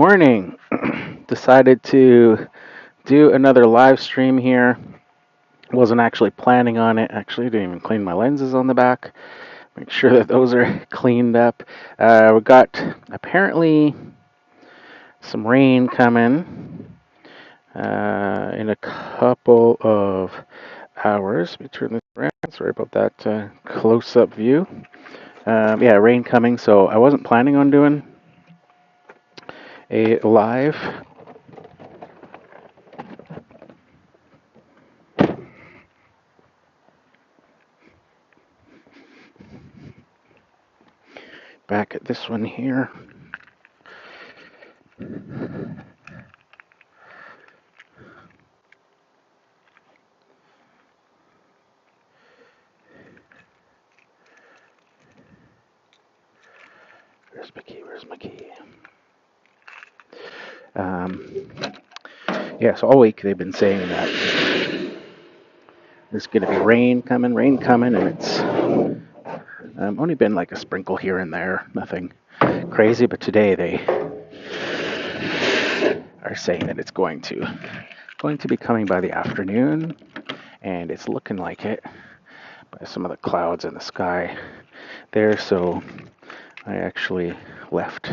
Morning. Decided to do another live stream here. Wasn't actually planning on it. Actually, didn't even clean my lenses on the back. Make sure that those are cleaned up. We got apparently some rain coming in a couple of hours. Let me turn this around. Sorry about that close-up view. Yeah, rain coming. So I wasn't planning on doing a live. Back at this one here. Where's my key? Where's my key? Um, yeah, so all week they've been saying that there's going to be rain coming, and it's only been like a sprinkle here and there, nothing crazy. But today they are saying that it's going to be coming by the afternoon, and it's looking like it by some of the clouds in the sky there. So I actually left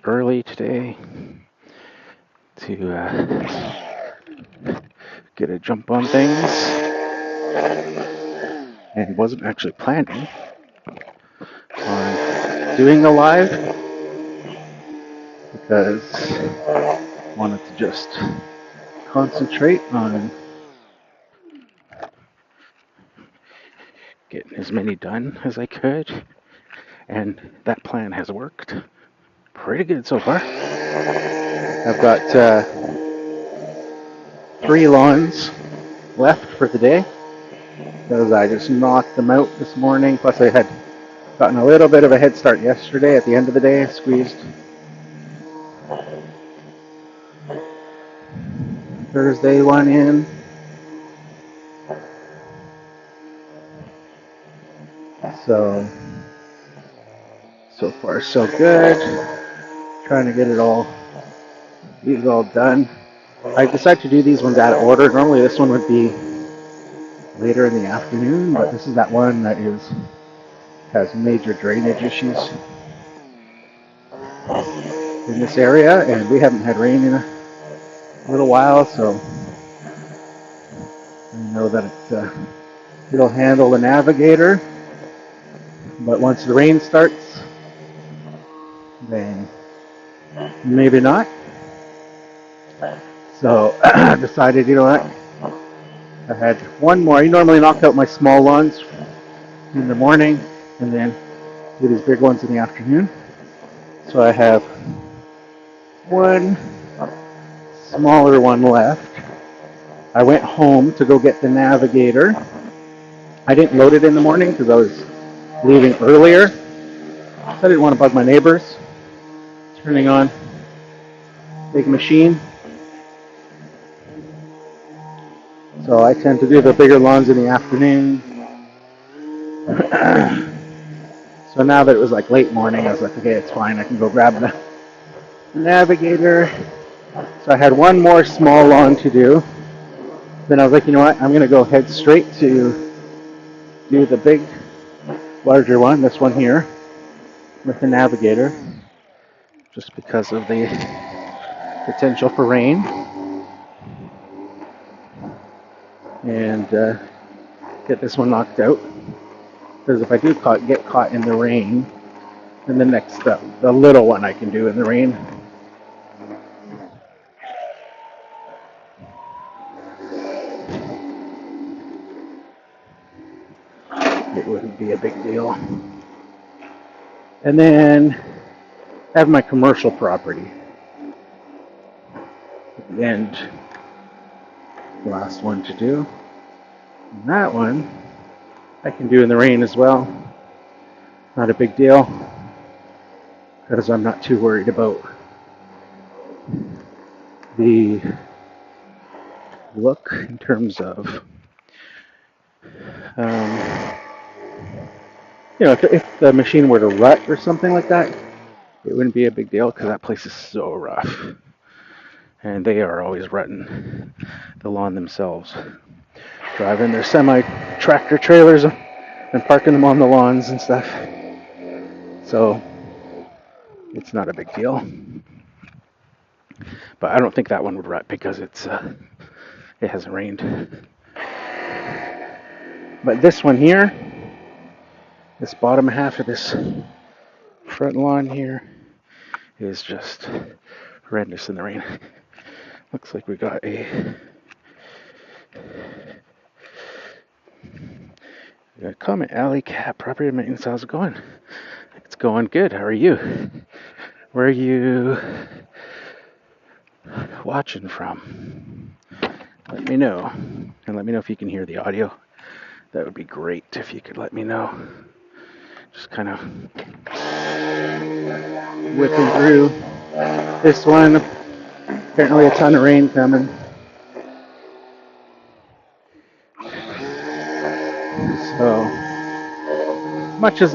early today to get a jump on things, and wasn't actually planning on doing a live because I wanted to just concentrate on getting as many done as I could, and that plan has worked pretty good so far. I've got 3 lawns left for the day because I just knocked them out this morning. Plus, I had gotten a little bit of a head start yesterday at the end of the day. I squeezed Thursday one in. So far so good. Trying to get these all done. I decided to do these ones out of order. Normally this one would be later in the afternoon, but this is that one that has major drainage issues in this area, and we haven't had rain in a little while, so I know that it'll handle the navigator. But once the rain starts, then maybe not. So I decided, you know what? I had one more. I normally knock out my small lawns in the morning and then do these big ones in the afternoon. So I have one smaller one left. I went home to go get the navigator. I didn't load it in the morning because I was leaving earlier. So I didn't want to bug my neighbors. Turning on big machine. So I tend to do the bigger lawns in the afternoon. So now that it was like late morning, I was like, okay, it's fine. I can go grab the navigator. So I had one more small lawn to do. Then I was like, you know what? I'm going to go head straight to do the big, larger one, this one here, with the navigator, just because of the potential for rain. And get this one knocked out. Because if I do get caught in the rain, then the little one I can do in the rain. It wouldn't be a big deal. And then I have my commercial property. At the end, the last one to do. And that one I can do in the rain as well. Not a big deal, because I'm not too worried about the look in terms of, if the machine were to rut or something like that, it wouldn't be a big deal because that place is so rough. And they are always rutting the lawn themselves. Driving their semi-tractor trailers and parking them on the lawns and stuff. So it's not a big deal. But I don't think that one would rut because it hasn't rained. But this one here, this bottom half of this front lawn here is just horrendous in the rain. Looks like we got a comment. Alley Cat Property Maintenance. How's it going? It's going good. How are you? Where are you watching from? Let me know. And let me know if you can hear the audio. That would be great if you could let me know. Just kind of whipping through this one. Apparently a ton of rain coming. So, much as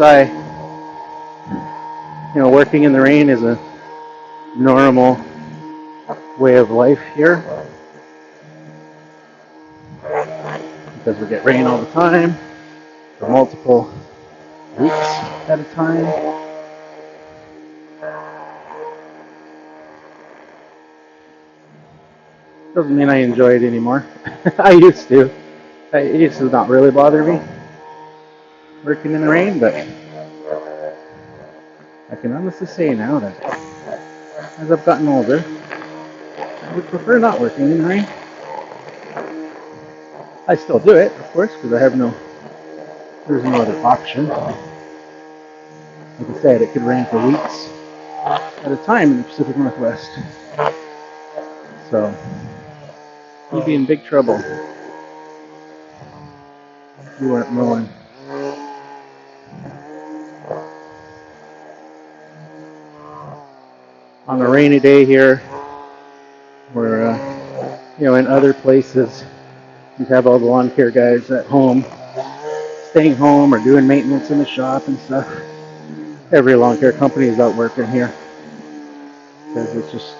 working in the rain is a normal way of life here, because we get rain all the time for multiple weeks at a time. Doesn't mean I enjoy it anymore. I used to. It used to not really bother me working in the rain, but I can honestly say now that as I've gotten older, I would prefer not working in the rain. I still do it, of course, because there's no other option. Like I said, it could rain for weeks at a time in the Pacific Northwest. So, you'd be in big trouble if you weren't mowing. On a rainy day here, where in other places you have all the lawn care guys at home, staying home or doing maintenance in the shop and stuff. Every lawn care company is out working here because it's just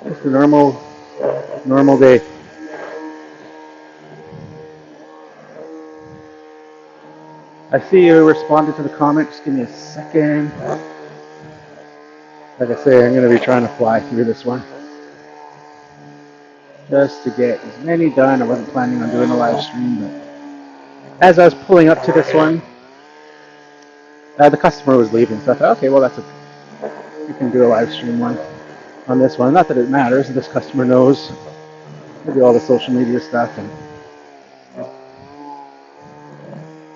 a normal day. I see you responded to the comment. Just give me a second. Like I say, I'm going to be trying to fly through this one just to get as many done. I wasn't planning on doing a live stream, but as I was pulling up to this one, the customer was leaving, so I thought, okay, well, we can do a live stream one on this one. Not that it matters. This customer knows I do all the social media stuff, and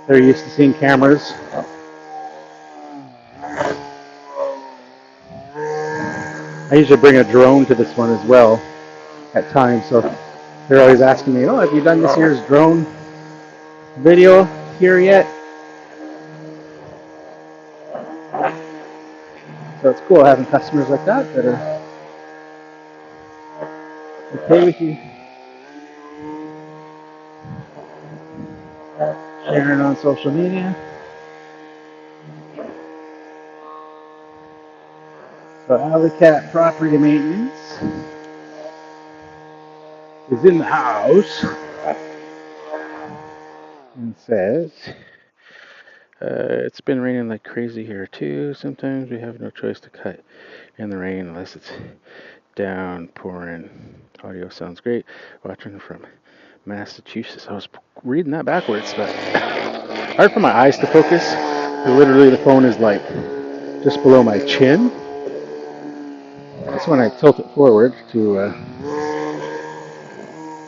they're used to seeing cameras. I usually bring a drone to this one as well at times, so they're always asking me, have you done this year's drone video here yet? So it's cool having customers like that are okay with you sharing on social media. So Alley Cat Property Maintenance is in the house and says, it's been raining like crazy here too. Sometimes we have no choice to cut in the rain unless it's downpouring. Audio sounds great. Watching from Massachusetts. I was reading that backwards, but hard for my eyes to focus. Literally the phone is like just below my chin. That's when I tilt it forward to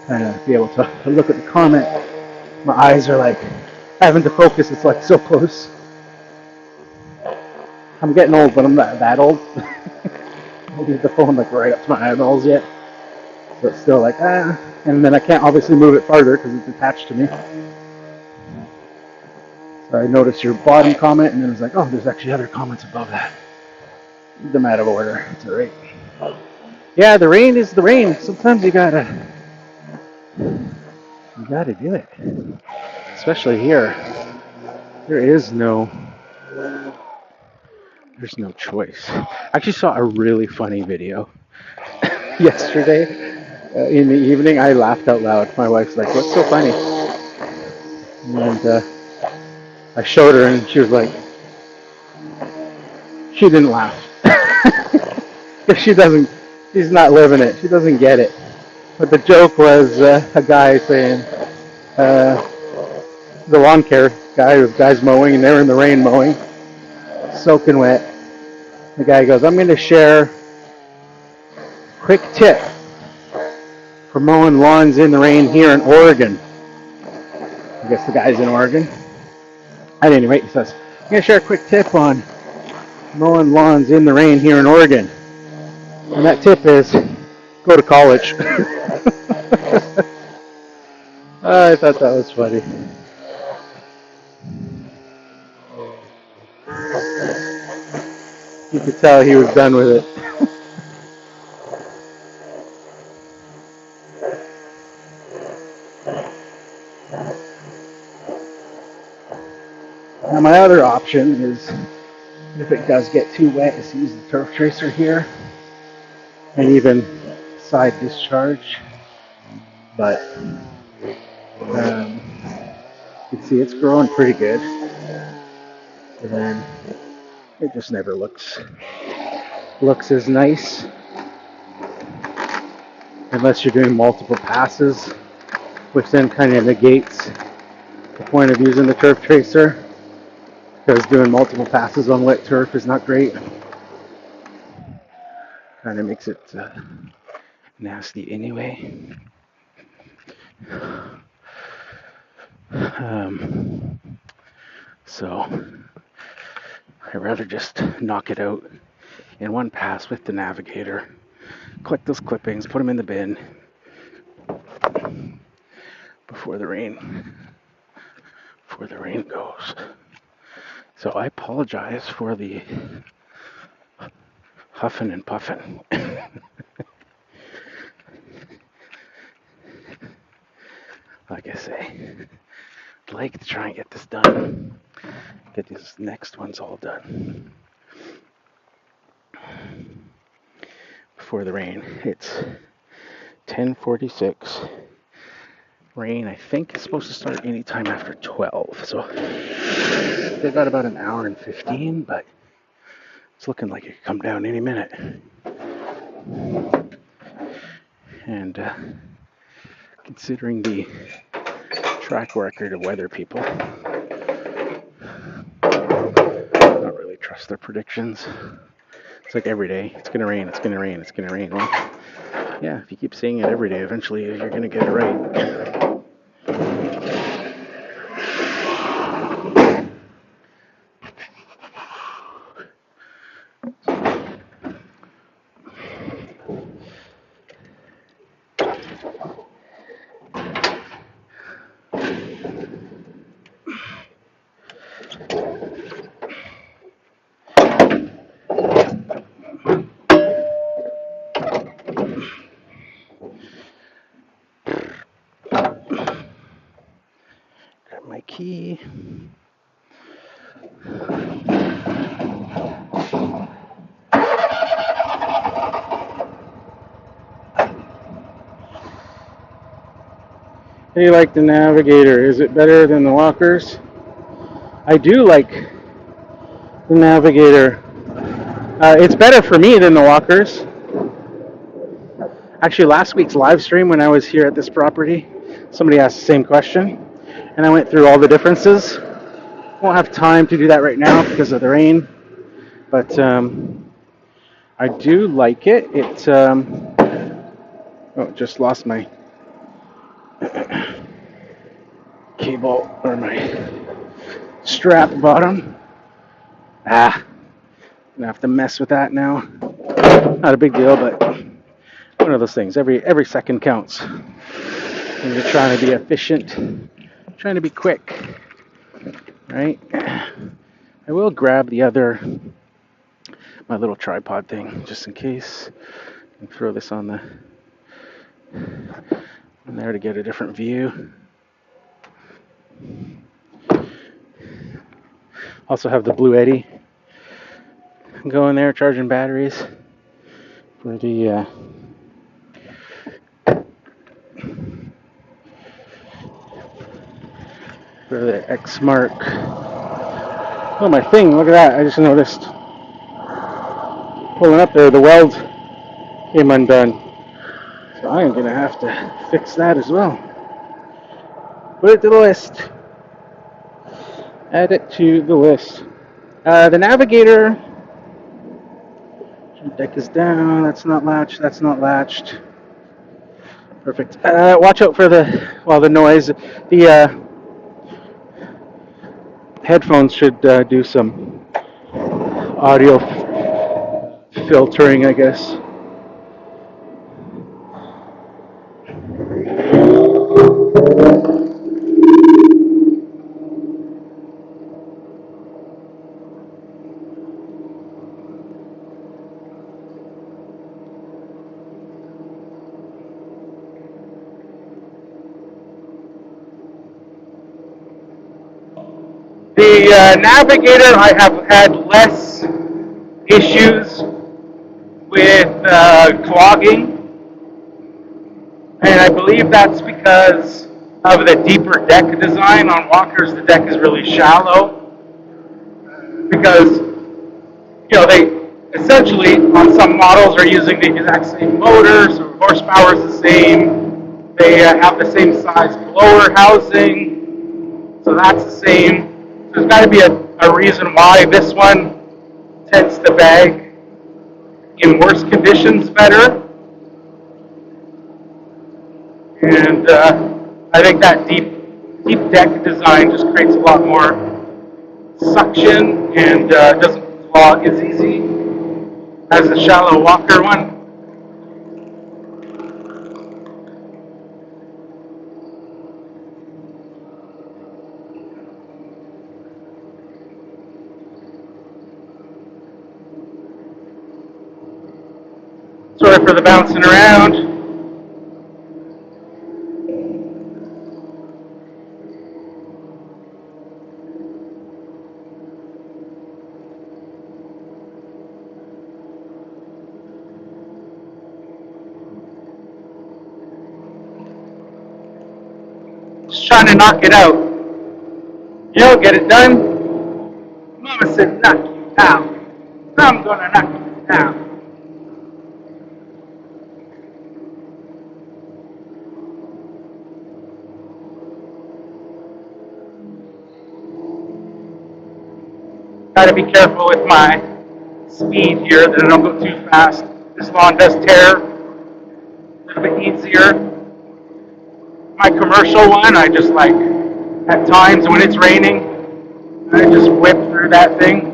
kind of be able to look at the comment. My eyes are like having to focus. It's like so close. I'm getting old, but I'm not that old. I don't get the phone like right up to my eyeballs yet. So it's still like, and then I can't obviously move it farther because it's attached to me. So I noticed your bottom comment, and then it's like, there's actually other comments above that. Them out of order. It's alright. Yeah, the rain is the rain. Sometimes you gotta do it. Especially here. There is no There's no choice. I actually saw a really funny video yesterday in the evening. I laughed out loud. My wife's like, "What's so funny?" And I showed her, and she was like, she didn't laugh because she's not living it. She doesn't get it. But the joke was a guy saying, uh, the lawn care guy, the guy's mowing, and they're in the rain mowing, soaking wet. The guy goes, "I'm going to share a quick tip for mowing lawns in the rain here in Oregon." I guess the guy's in Oregon. At any rate, he says, "I'm going to share a quick tip on mowing lawns in the rain here in Oregon. And that tip is go to college." I thought that was funny. You could tell he was done with it. Now my other option is, if it does get too wet, is to use the turf tracer here and even side discharge. But you can see it's growing pretty good. And then it just never looks as nice unless you're doing multiple passes, which then kind of negates the point of using the turf tracer, because doing multiple passes on wet turf is not great. Kind of makes it nasty anyway. So I'd rather just knock it out in one pass with the navigator, collect those clippings, put them in the bin before the rain goes. So I apologize for the huffing and puffing. Like I say, I'd like to try and get this done. Get these next ones all done before the rain. It's 10:46. Rain, I think, is supposed to start anytime after 12. So they've got about an hour and 15, but it's looking like it could come down any minute. And considering the track record of weather people, don't really trust their predictions. It's like every day, it's gonna rain, it's gonna rain, it's gonna rain. Well, yeah, if you keep saying it every day, eventually you're gonna get it right. Grab my key. How do you like the Navigator? Is it better than the walkers? I do like the Navigator. It's better for me than the walkers. Actually, last week's live stream when I was here at this property, somebody asked the same question, and I went through all the differences. Won't have time to do that right now because of the rain, but I do like it. It just lost my cable or my strap bottom. Gonna have to mess with that now. Not a big deal, but one of those things. Every second counts. And you're trying to be efficient, trying to be quick, right? I will grab my little tripod thing just in case, and throw this on there to get a different view. Also have the Blue Eddy go in there charging batteries for the X Mark. Oh, my thing, look at that. I just noticed. Pulling up there, the weld came undone. So I am going to have to fix that as well. Put it to the list. Add it to the list. The navigator. Deck is down. That's not latched. That's not latched. Perfect. Watch out for the noise. The headphones should do some audio filtering, I guess. The navigator, I have had less issues with clogging, and I believe that's because of the deeper deck design. On walkers, the deck is really shallow because they essentially on some models are using the exact same motor, so horsepower is the same. They have the same size blower housing, so that's the same. So there's got to be a reason why this one tends to bag in worse conditions better. And I think that deep deck design just creates a lot more suction and doesn't clog as easy as the shallow walker one. Sorry for the bouncing around. Just trying to knock it out. Get it done. Mama said knock you out. I'm gonna knock you down. Gotta be careful with my speed here that I don't go too fast. This lawn does tear a little bit easier. My commercial one, I just at times when it's raining, I just whip through that thing.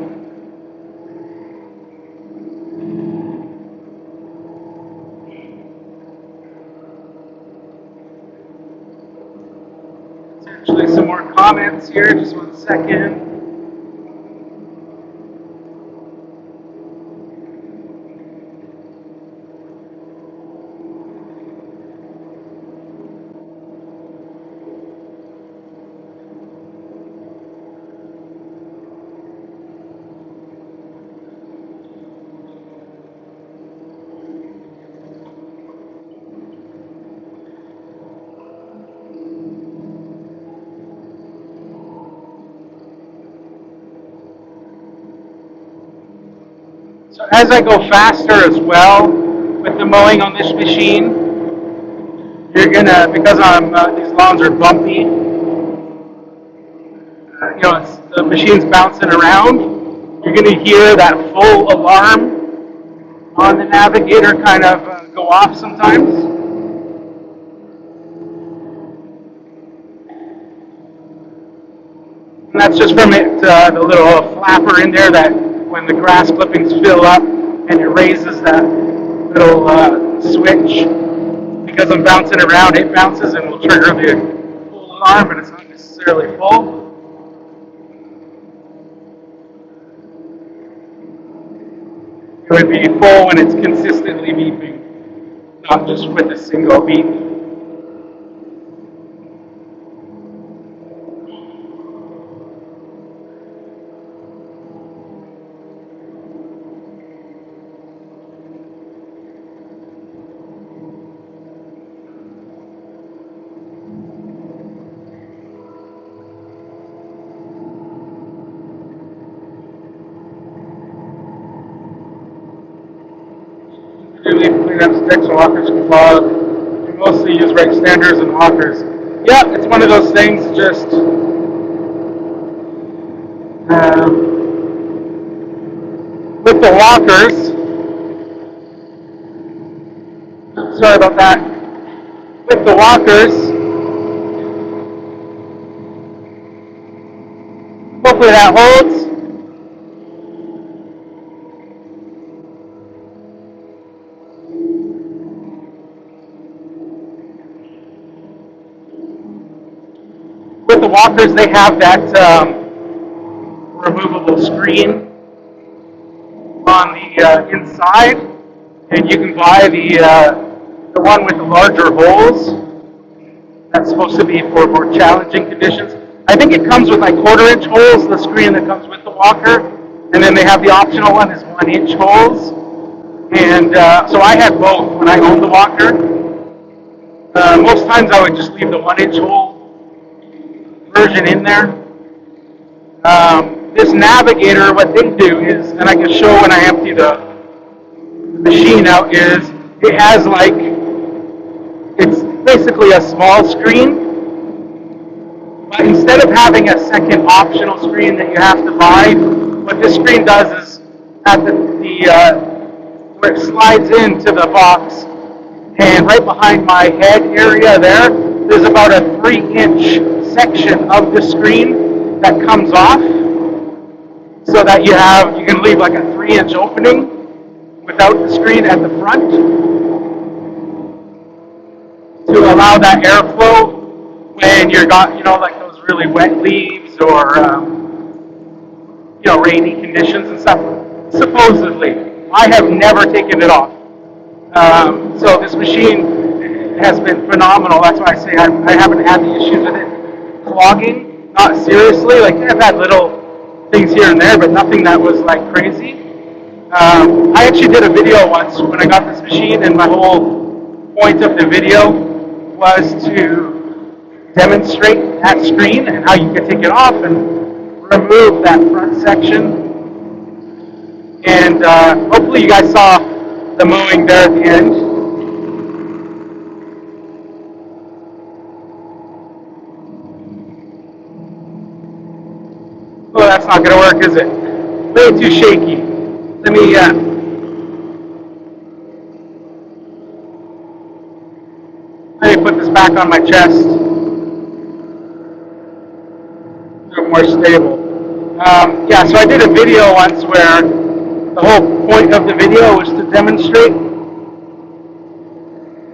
There's actually some more comments here, just 1 second. So as I go faster as well with the mowing on this machine, you're gonna, because these lawns are bumpy, the machine's bouncing around, you're gonna hear that full alarm on the navigator kind of go off sometimes. And that's just from the little flapper in there that when the grass clippings fill up and it raises that little switch, because I'm bouncing around, it bounces and will trigger the full alarm, and it's not necessarily full. It would be full when it's consistently beeping, not just with a single beep. leaf cleanup sticks or walkers clog. We mostly use right standers and walkers. Yeah, it's one of those things. Just with the walkers. Sorry about that. With the walkers, hopefully that holds. With the walkers, they have that removable screen on the inside, and you can buy the one with the larger holes. That's supposed to be for more challenging conditions. I think it comes with like 1/4-inch holes, the screen that comes with the walker, and then they have the optional one is 1-inch holes. And so I had both when I owned the walker. Most times I would just leave the 1-inch hole version in there. This navigator, what they do is, and I can show when I empty the machine out, is it has like, it's basically a small screen, but instead of having a second optional screen that you have to buy, what this screen does is at the where it slides into the box, and right behind my head area there's about a 3-inch section of the screen that comes off, so that you can leave like a 3-inch opening without the screen at the front to allow that airflow when you're got, like those really wet leaves or, rainy conditions and stuff. Supposedly. I have never taken it off. So this machine has been phenomenal. That's why I say I haven't had the issues with it clogging. Not seriously. Like, I've had little things here and there, but nothing that was like crazy. I actually did a video once when I got this machine, and my whole point of the video was to demonstrate that screen and how you can take it off and remove that front section. And hopefully you guys saw the mowing there at the end. Oh, that's not going to work, is it? Way too shaky. Let me put this back on my chest. A little more stable. Yeah, so I did a video once where the whole point of the video was to demonstrate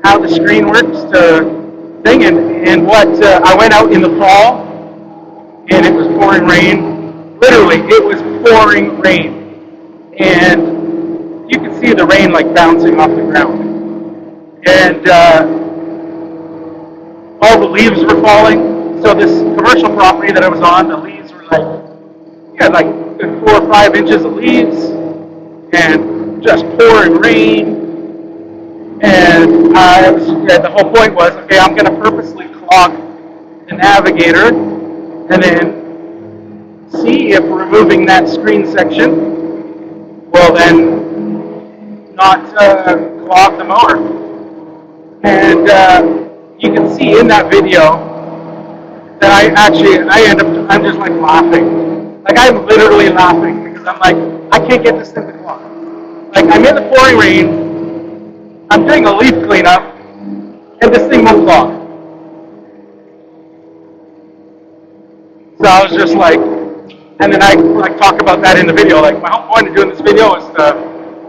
how the screen works to thing, and what I went out in the fall, and it was pouring rain. Literally, it was pouring rain, and you could see the rain like bouncing off the ground, and all the leaves were falling. So this commercial property that I was on, the leaves were like 4 or 5 inches of leaves, and just pouring rain. And the whole point was, okay, I'm going to purposely clog the navigator, and then see if removing that screen section will then not clog the mower. And you can see in that video that I'm just like laughing. Like, I'm literally laughing because I'm like, I can't get this thing to clog. Like, I'm in the pouring rain, I'm doing a leaf cleanup, and this thing won't clog. So I was just like, and then I like talk about that in the video. Like, my whole point of doing this video is to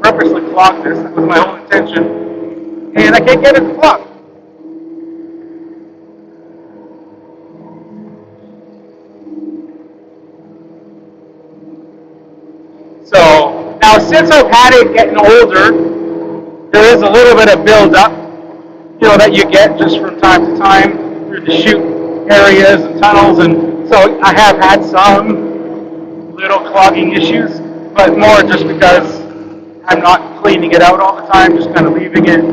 purposely clog this. That was my whole intention, and I can't get it to clog. So now, since I've had it getting older, there is a little bit of build-up, that you get just from time to time through the chute areas and tunnels, and so I have had some little clogging issues, but more just because I'm not cleaning it out all the time, just kind of leaving it.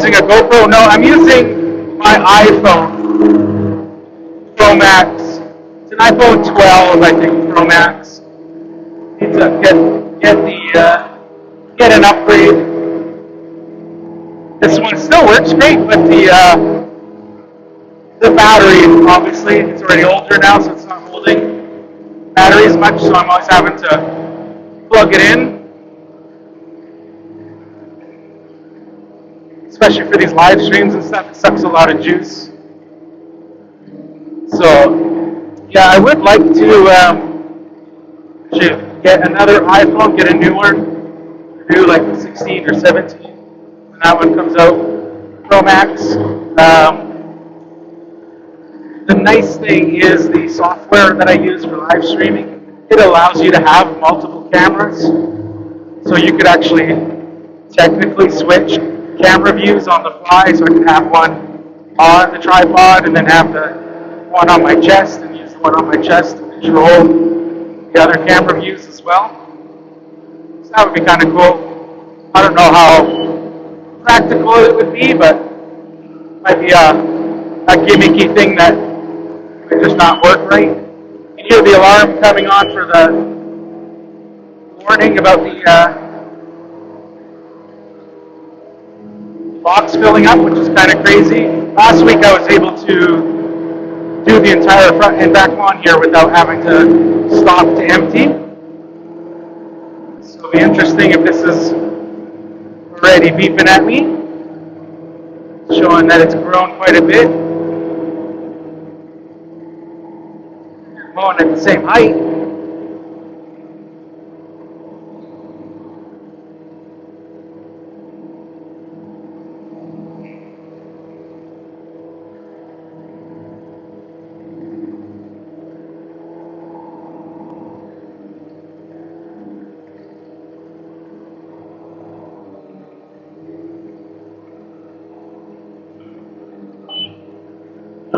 using a GoPro. No, I'm using my iPhone Pro Max. It's an iPhone 12, I think, Pro Max. Need to get an upgrade. This one still works great, but the battery, obviously, it's already older now, so it's not holding battery as much. So I'm always having to plug it in, especially for these live streams and stuff. It sucks a lot of juice. So yeah, I would like to get another iPhone, get a new one, new like 16 or 17 when that one comes out, Pro Max. The nice thing is the software that I use for live streaming. It allows you to have multiple cameras, so you could actually technically switch camera views on the fly. So I could have one on the tripod and then have the one on my chest and use the one on my chest to control the other camera views as well. So that would be kind of cool. I don't know how practical it would be, but it might be a gimmicky thing that might just not work right. You hear the alarm coming on for the warning about the box filling up, which is kind of crazy. Last week I was able to do the entire front and back lawn here without having to stop to empty. So it'll be interesting if this is already beeping at me, showing that it's grown quite a bit. Mowing at the same height.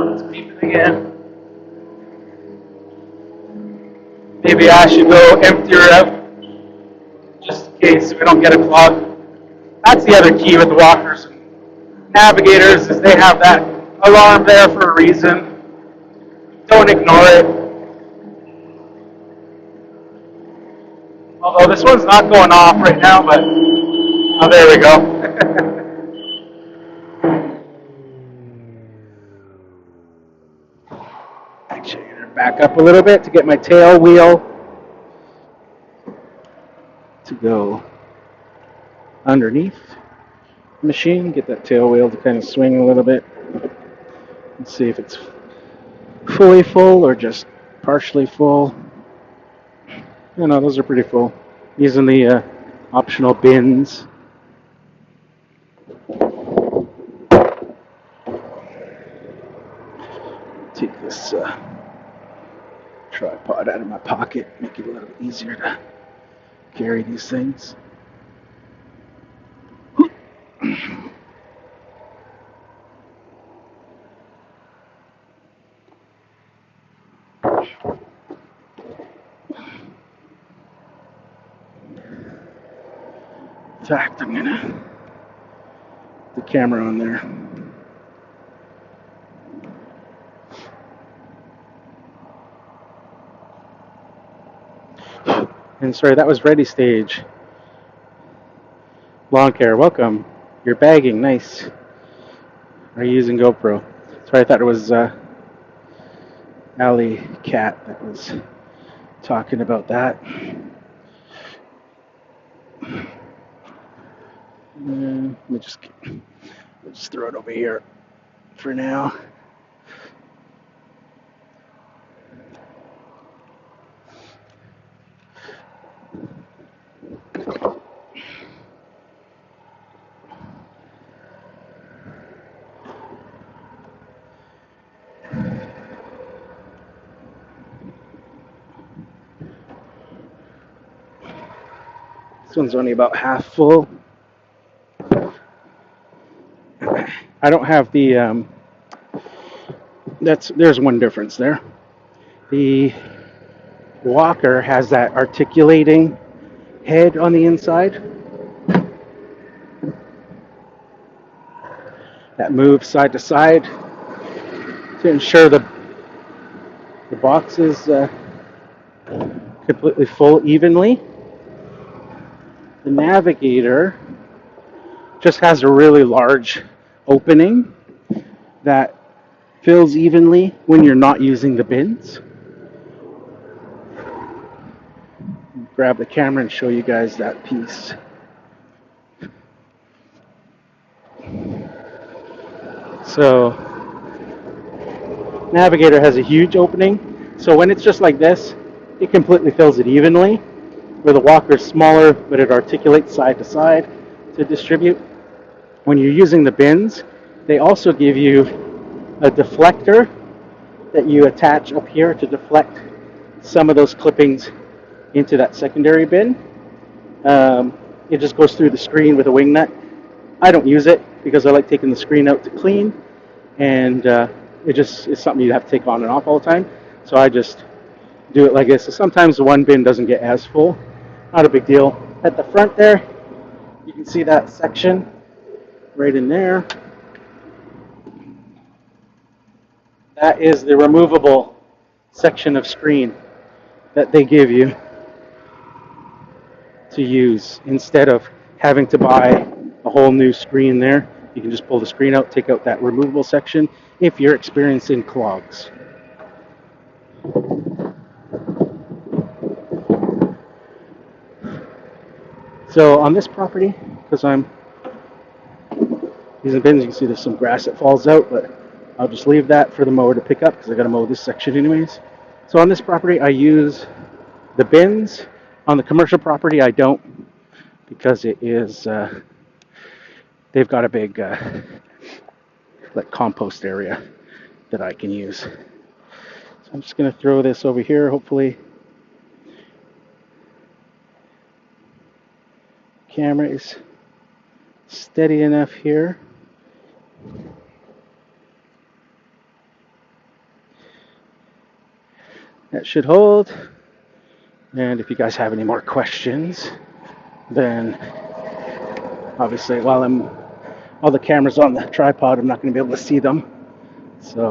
It's beeping again. Maybe I should go empty her out, just in case we don't get a clog. That's the other key with the walkers and navigators, is they have that alarm there for a reason. Don't ignore it. Although this one's not going off right now, but oh, there we go. Actually, I'm going to back up a little bit to get my tail wheel to go underneath the machine, get that tail wheel to kind of swing a little bit and see if it's fully full or just partially full. You know, those are pretty full. Using the optional bins. Take this tripod out of my pocket, make it a little easier to carry these things. In fact, I'm gonna put the camera on there. And sorry, that was Ready Stage. Lawn care, welcome. You're bagging, nice. Are you using GoPro? Sorry, I thought it was Alley Cat that was talking about that. Let me just throw it over here for now. This one's only about half full. I don't have the, there's one difference there. The walker has that articulating head on the inside. that move side to side to ensure the box is completely full evenly. The navigator just has a really large opening that fills evenly when you're not using the bins. Grab the camera and show you guys that piece. So, navigator has a huge opening. So when it's just like this, it completely fills it evenly. Where the walker is smaller, but it articulates side to side to distribute. When you're using the bins, they also give you a deflector that you attach up here to deflect some of those clippings into that secondary bin. It just goes through the screen with a wing nut. I don't use it because I like taking the screen out to clean, and it's something you have to take on and off all the time. So I just do it like this. So sometimes the one bin doesn't get as full. Not a big deal. At the front there, you can see that section right in there. That is the removable section of screen that they give you to use instead of having to buy a whole new screen there. You can just pull the screen out, take out that removable section if you're experiencing clogs. So on this property, because I'm using bins, you can see there's some grass that falls out, but I'll just leave that for the mower to pick up because I got to mow this section anyways. So on this property, I use the bins. On the commercial property, I don't, because it is they've got a big like compost area that I can use. So I'm just going to throw this over here. Hopefully, camera is steady enough here. That should hold. And if you guys have any more questions, then obviously while all the cameras on the tripod, I'm not going to be able to see them. So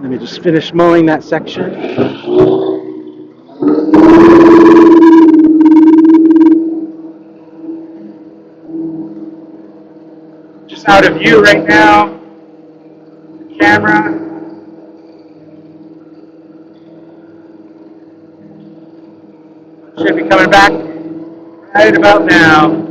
let me just finish mowing that section. Just out of view right now. The camera. Should be coming back right about now.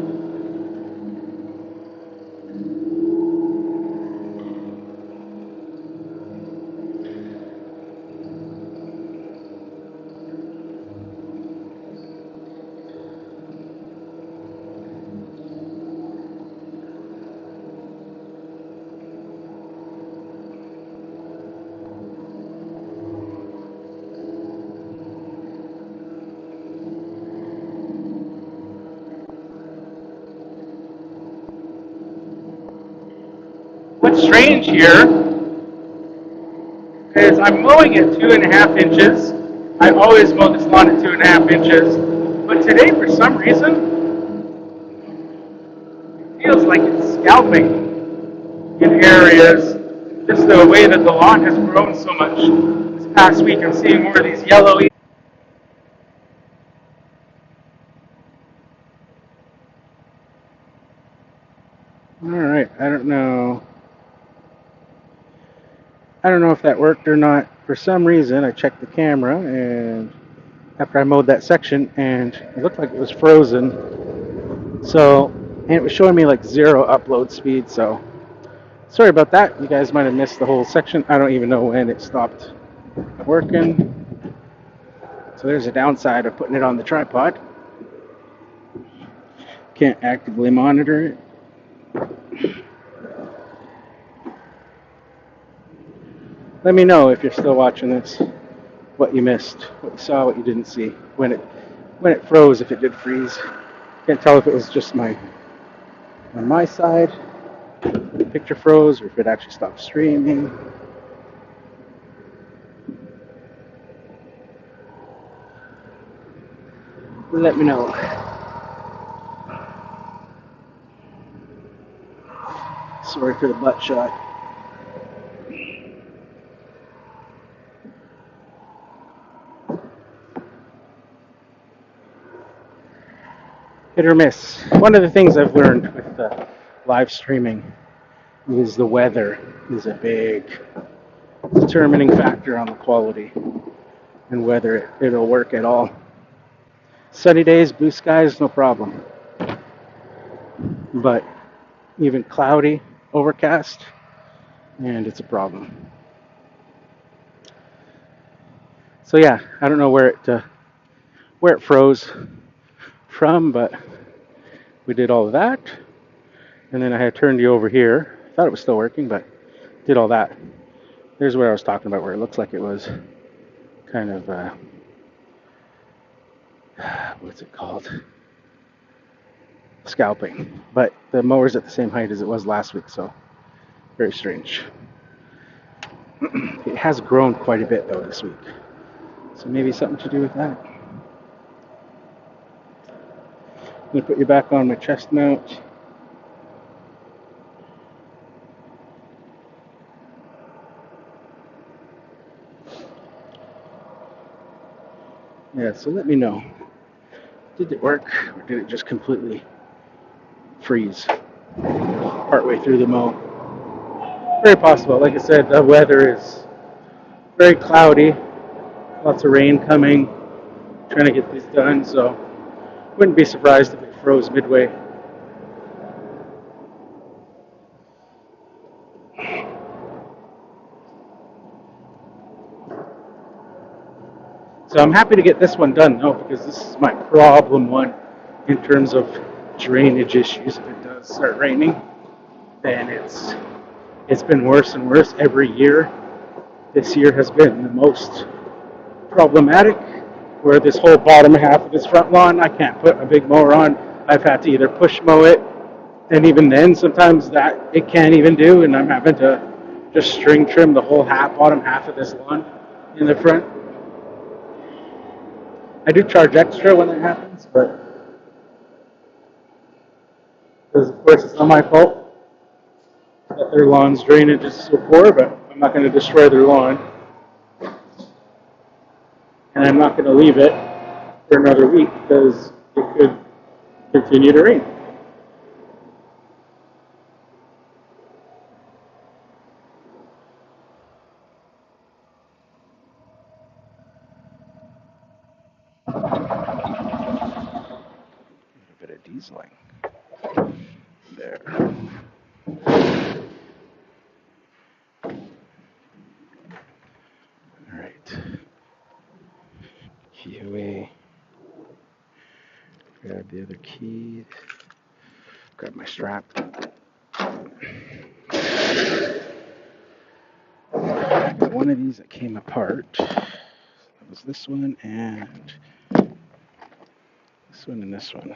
What's strange here is I'm mowing at 2.5 inches. I always mow this lawn at 2.5 inches. But today, for some reason, it feels like it's scalping in areas. Just the way that the lawn has grown so much. This past week, I'm seeing more of these yellowy. All right, I don't know if that worked or not. For some reason, I checked the camera, and after I mowed that section, and it looked like it was frozen. So, and it was showing me like 0 upload speed. So, sorry about that. You guys might have missed the whole section. I don't even know when it stopped working. So there's a downside of putting it on the tripod. Can't actively monitor it. Let me know if you're still watching this, what you missed, what you saw, what you didn't see, when it froze, if it did freeze. Can't tell if it was just on my side, the picture froze, or if it actually stopped streaming. Let me know. Sorry for the butt shot. Hit or miss. One of the things I've learned with live streaming is the weather is a big determining factor on the quality and whether it'll work at all. Sunny days, blue skies, no problem. But even cloudy, overcast, and it's a problem. So yeah, I don't know where it froze from, but we did all of that, and then I had turned you over here. Thought it was still working, but did all that. There's where I was talking about, where it looks like it was kind of what's it called? Scalping. But the mower's at the same height as it was last week, so very strange. It has grown quite a bit though this week, so maybe something to do with that. I'm gonna put you back on my chest mount. Yeah, so let me know. Did it work, or did it just completely freeze partway through the mow? Very possible. Like I said, the weather is very cloudy, lots of rain coming, trying to get this done, so wouldn't be surprised if it froze midway. So I'm happy to get this one done though, because this is my problem one in terms of drainage issues. If it does start raining, then it's been worse and worse every year. This year has been the most problematic, where this whole bottom half of this front lawn, I can't put a big mower on. I've had to either push mow it, and even then, sometimes that it can't even do, and I'm having to just string trim the whole bottom half of this lawn in the front. I do charge extra when that happens, but because of course it's not my fault that their lawn's drainage is so poor, but I'm not going to destroy their lawn. And I'm not going to leave it for another week because it could continue to rain. A bit of dieseling there. All right. Key away. Grab the other key. Grab my strap. I got one of these that came apart. That was this one and this one and this one.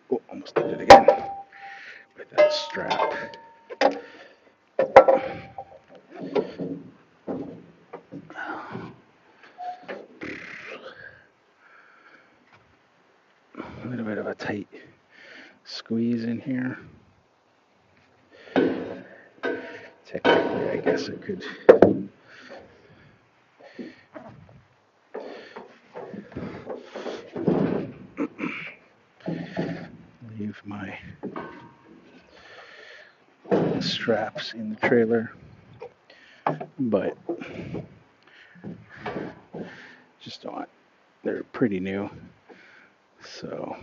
Oh, almost did it again with that strap. A little bit of a tight squeeze in here. Technically, I guess it could leave my straps in the trailer, but just don't want, they're pretty new, so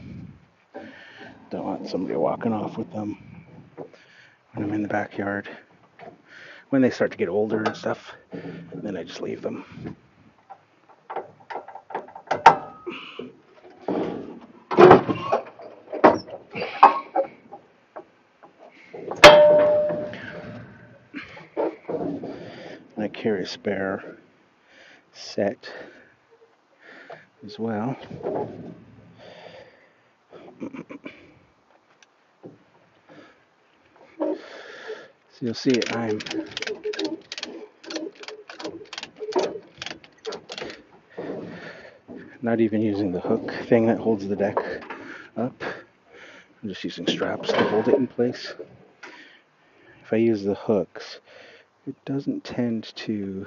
don't want somebody walking off with them when I'm in the backyard. When they start to get older and stuff, then I just leave them. carry a spare set as well. So you'll see I'm not even using the hook thing that holds the deck up. I'm just using straps to hold it in place. If I use the hooks, it doesn't tend to...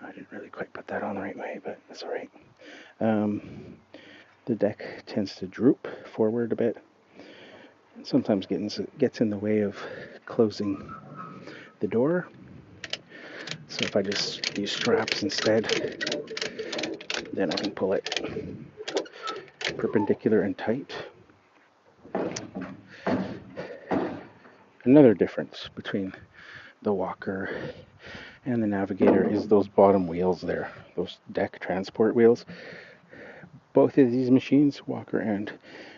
I didn't really quite put that on the right way, but that's alright. The deck tends to droop forward a bit. Sometimes gets in the way of closing the door. So if I just use straps instead, then I can pull it perpendicular and tight. Another difference between the Walker and the Navigator is those bottom wheels there, those deck transport wheels. Both of these machines, Walker and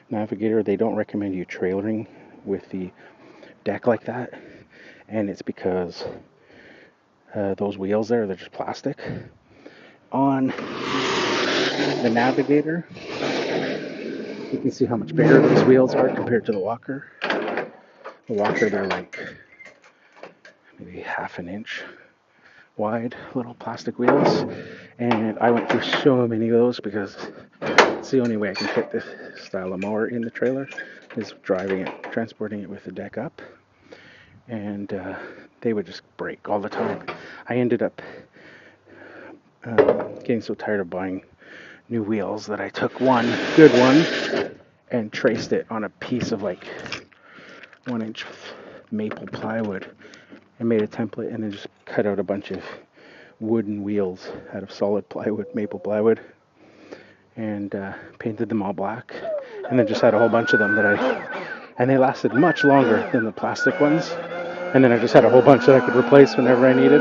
Navigator, they don't recommend you trailering with the deck like that, and it's because those wheels there, they're just plastic. On the Navigator, you can see how much bigger those wheels are compared to the Walker. The Walker, they're like maybe half an inch wide little plastic wheels, and I went through so many of those because it's the only way I can fit this style of mower in the trailer is driving it, transporting it with the deck up, and they would just break all the time. I ended up getting so tired of buying new wheels that I took one good one and traced it on a piece of like 1-inch maple plywood and made a template, and then just cut out a bunch of wooden wheels out of solid plywood, maple plywood, and painted them all black, and then just had a whole bunch of them and they lasted much longer than the plastic ones, and then I just had a whole bunch that I could replace whenever I needed.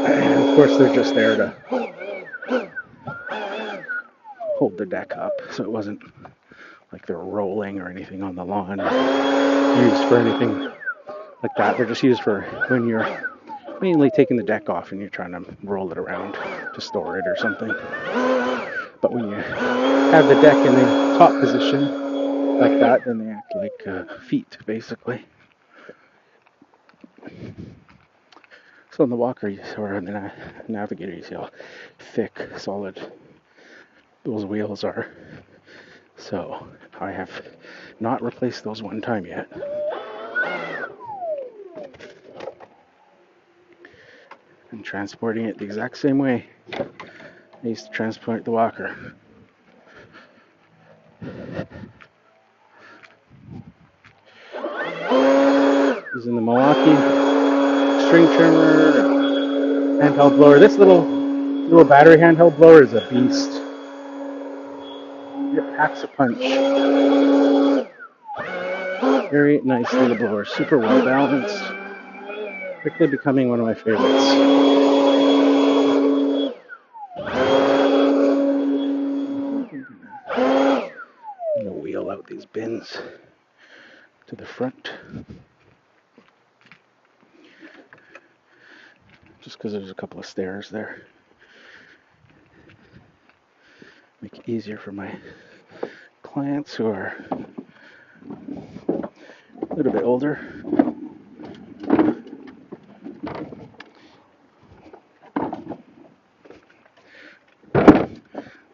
And of course they're just there to hold the deck up, so it wasn't like they're rolling or anything on the lawn, used for anything like that. They're just used for when you're mainly taking the deck off and you're trying to roll it around to store it or something. But when you have the deck in the top position like that, then they act like feet, basically. So in the Walker, or in the Navigator, you see how thick, solid those wheels are. So I have not replaced those one time yet. And transporting it the exact same way I used to transport the Walker. Using the Milwaukee string trimmer, handheld blower. This little battery handheld blower is a beast. It packs a punch. Very nice little blower, super well balanced. Quickly becoming one of my favorites. I'm gonna wheel out these bins to the front, just because there's a couple of stairs there. Make it easier for my clients who are a little bit older.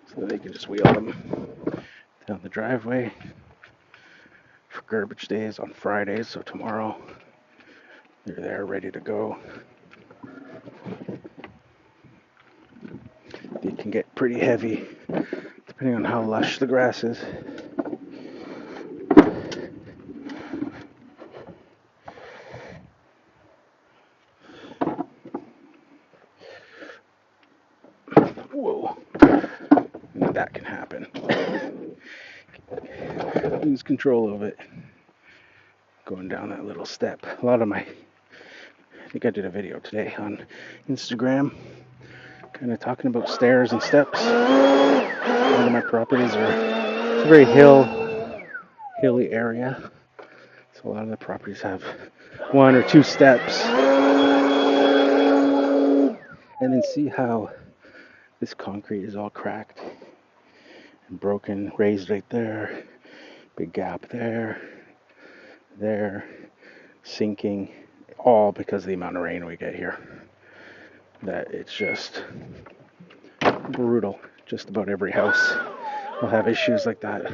So they can just wheel them down the driveway for garbage days on Fridays. So tomorrow they're there ready to go. They can get pretty heavy depending on how lush the grass is. Whoa, that can happen. Lose control of it going down that little step. I think I did a video today on Instagram kind of talking about stairs and steps. A lot of my properties it's a very hilly area, So a lot of the properties have 1 or 2 steps. And then see how this concrete is all cracked and broken, raised right there, big gap there, sinking, all because of the amount of rain we get here. That it's just brutal. Just about every house will have issues like that.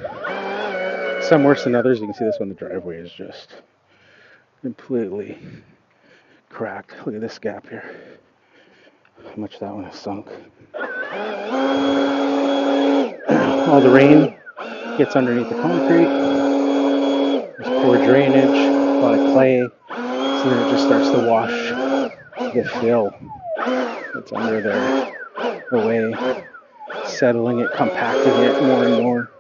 Some worse than others. You can see this one, the driveway is just completely cracked. Look at this gap here. How much that one has sunk. All the rain gets underneath the concrete. There's poor drainage, a lot of clay. So then it just starts to wash the fill that's under there away, settling it, compacting it more and more.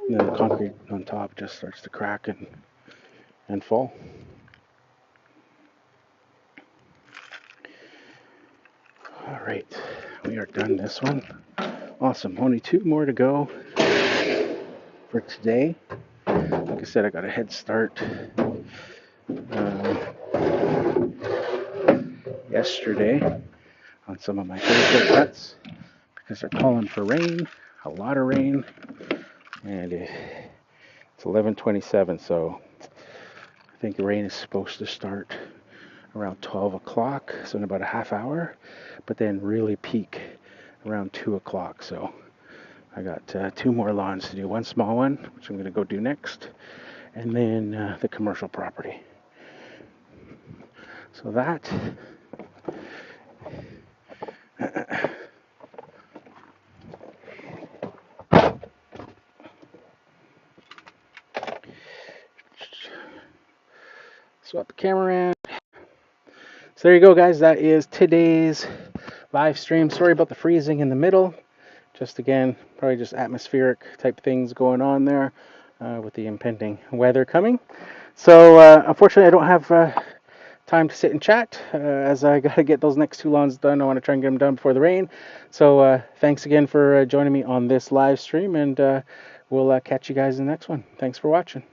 And then the concrete on top just starts to crack and fall. All right, we are done this one. Awesome, only 2 more to go for today. Like I said, I got a head start yesterday on some of my favorite cuts because they're calling for rain, a lot of rain, and it's 11:27, so I think the rain is supposed to start around 12 o'clock, so in about a half hour, but then really peak around 2 o'clock. So I got 2 more lawns to do. One small one, which I'm going to go do next, and then the commercial property. So that swap the camera in. So there you go, guys. That is today's live stream. Sorry about the freezing in the middle. Just again, probably just atmospheric type things going on there with the impending weather coming. So unfortunately, I don't have time to sit and chat as I got to get those next 2 lawns done. I want to try and get them done before the rain. So thanks again for joining me on this live stream, and we'll catch you guys in the next one. Thanks for watching.